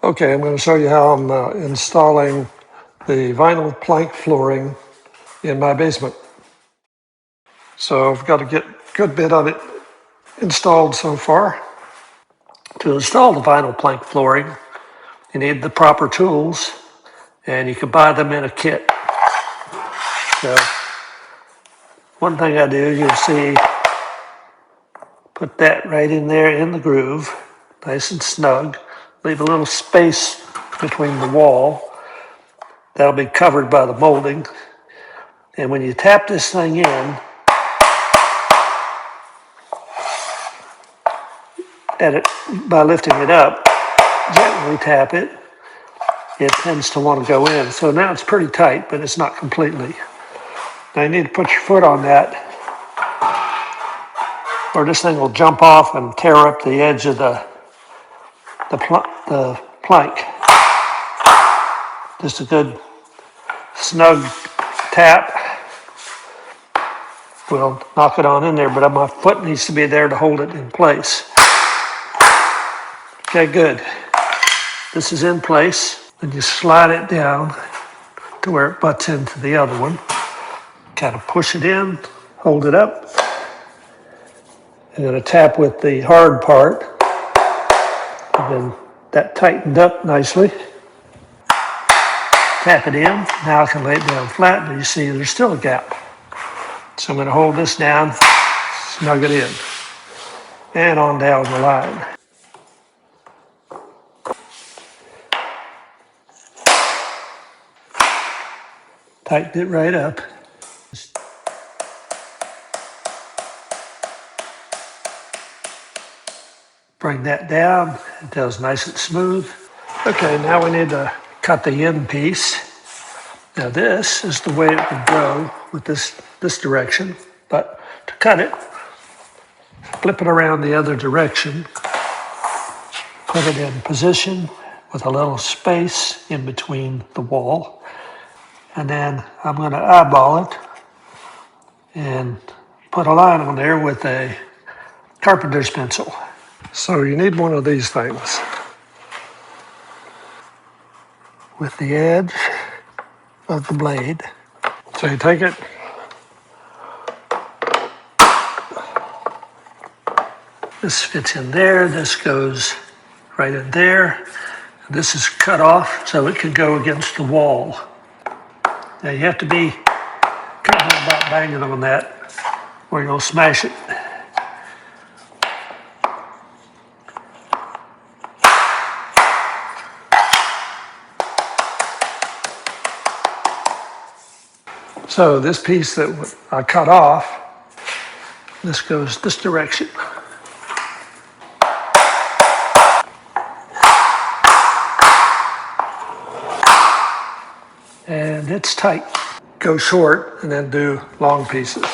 Okay, I'm going to show you how I'm installing the vinyl plank flooring in my basement. So I've got a good bit of it installed so far. To install the vinyl plank flooring, you need the proper tools, and you can buy them in a kit. So one thing I do, you'll see, put that right in there in the groove, nice and snug. Leave a little space between the wall. That'll be covered by the molding. And when you tap this thing in, by lifting it up, gently tap it, it tends to want to go in. So now it's pretty tight, but it's not completely. Now you need to put your foot on that, or this thing will jump off and tear up the edge of the plank. Just a good snug tap will knock it on in there, but my foot needs to be there to hold it in place. Okay, good. This is in place. Then you slide it down to where it butts into the other one. Kind of push it in, hold it up. I'm going to tap with the hard part. And then that tightened up nicely. Tap it in. Now I can lay it down flat, but you see there's still a gap. So I'm going to hold this down, snug it in, and on down the line. Tighten it right up. Bring that down until it's nice and smooth. Okay, now we need to cut the end piece. Now this is the way it would go with this direction, but to cut it, flip it around the other direction, put it in position with a little space in between the wall, and then I'm going to eyeball it and put a line on there with a carpenter's pencil. So you need one of these things with the edge of the blade. So you take it, this fits in there, this goes right in there. This is cut off so it can go against the wall. Now you have to be careful about banging on that or you'll smash it. So this piece that I cut off, this goes this direction. And it's tight. Go short and then do long pieces.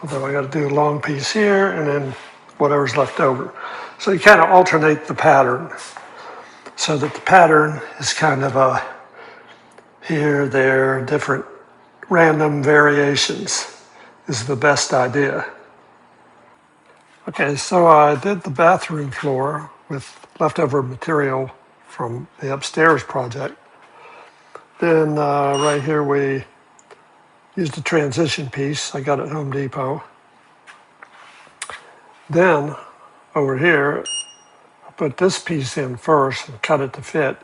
Although I got to do a long piece here and then whatever's left over. So you kind of alternate the pattern so that the pattern is kind of a here, there, different random variations is the best idea. Okay, so I did the bathroom floor with leftover material from the upstairs project. Then right here we used a transition piece. I got it at Home Depot. Then over here, I put this piece in first and cut it to fit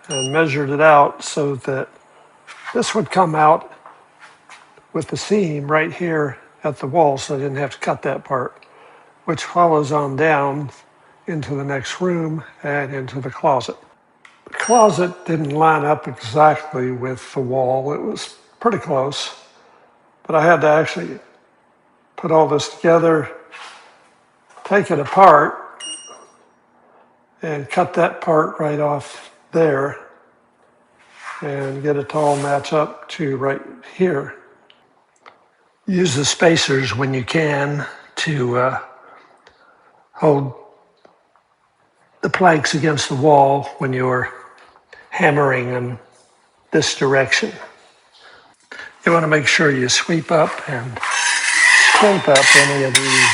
and measured it out so that this would come out with the seam right here at the wall, so I didn't have to cut that part, which follows on down into the next room and into the closet. The closet didn't line up exactly with the wall. It was pretty close, but I had to actually put all this together, take it apart, and cut that part right off there and get it to all match up to right here. Use the spacers when you can to hold the planks against the wall when you're hammering in this direction. You want to make sure you sweep up and scrape up any of these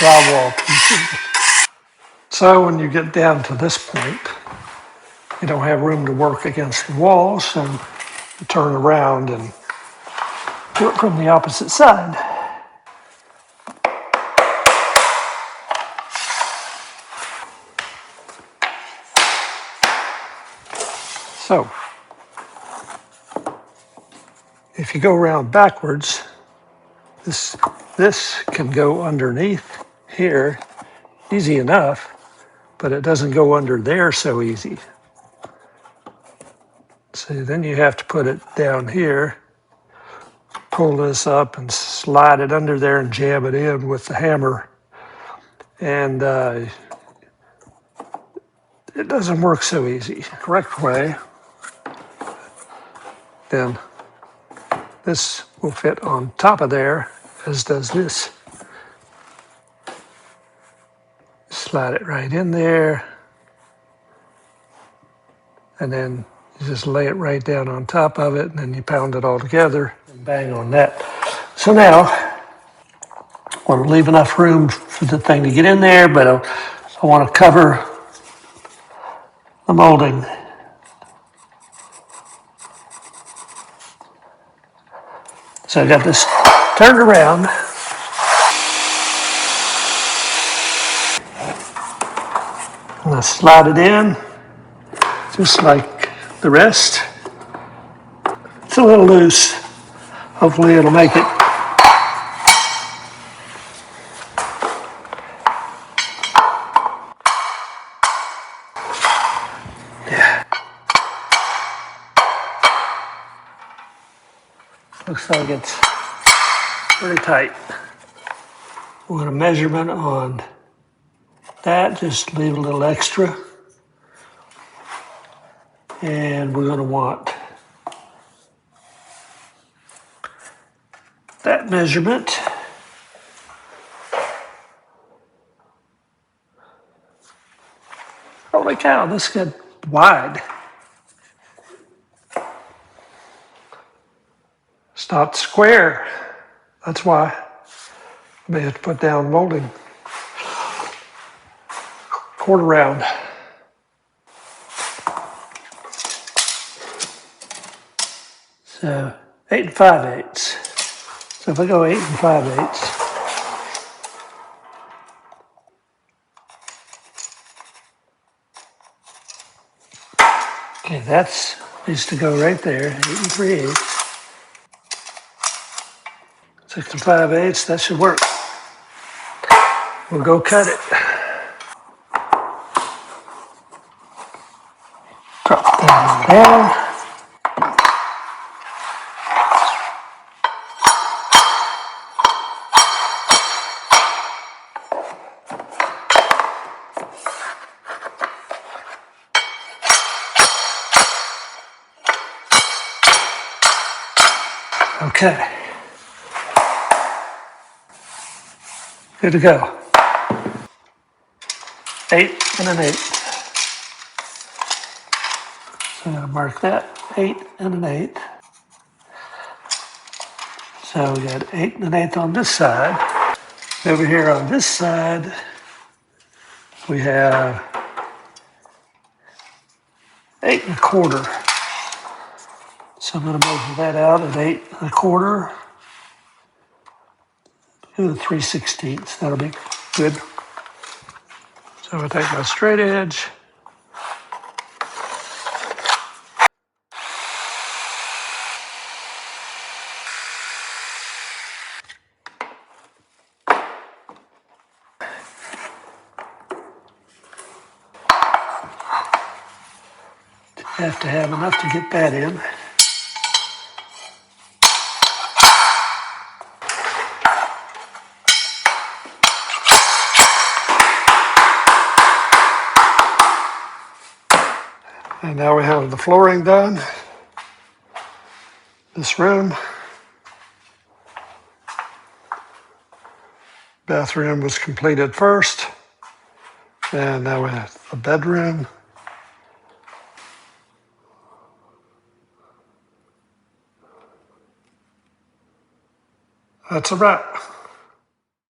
drywall pieces. So when you get down to this point, you don't have room to work against the wall, so you turn around and do it from the opposite side. So, if you go around backwards, this can go underneath here easy enough, but it doesn't go under there so easy. So then you have to put it down here, pull this up and slide it under there and jam it in with the hammer. And it doesn't work so easy. The correct way, then this will fit on top of there, as does this. Slide it right in there, and then you just lay it right down on top of it, and then you pound it all together and bang on that. So now, I want to leave enough room for the thing to get in there, but I want to cover the molding. So I got this turned around. I'm going to slide it in, just like the rest. It's a little loose. Hopefully it'll make it. Yeah. Looks like it's pretty tight. We want a measurement on that, just leave a little extra. And we're going to want that measurement. Holy cow, this got wide. It's not square. That's why I may have to put down molding. Quarter round. So 8 5/8. So if I go 8 5/8. Okay, that's needs to go right there, 8 3/8. 6 5/8, that should work. We'll go cut it. Drop that down. Okay. Good to go. 8 1/8. So I'm going to mark that 8 1/8. So we got 8 1/8 on this side. Over here on this side, we have 8 1/4. So I'm going to measure that out at 8 1/4. Do 3/16. That'll be good. So I'll take my straight edge. Have to have enough to get that in. And now we have the flooring done. This room. Bathroom was completed first. And now we have the bedroom. That's a wrap.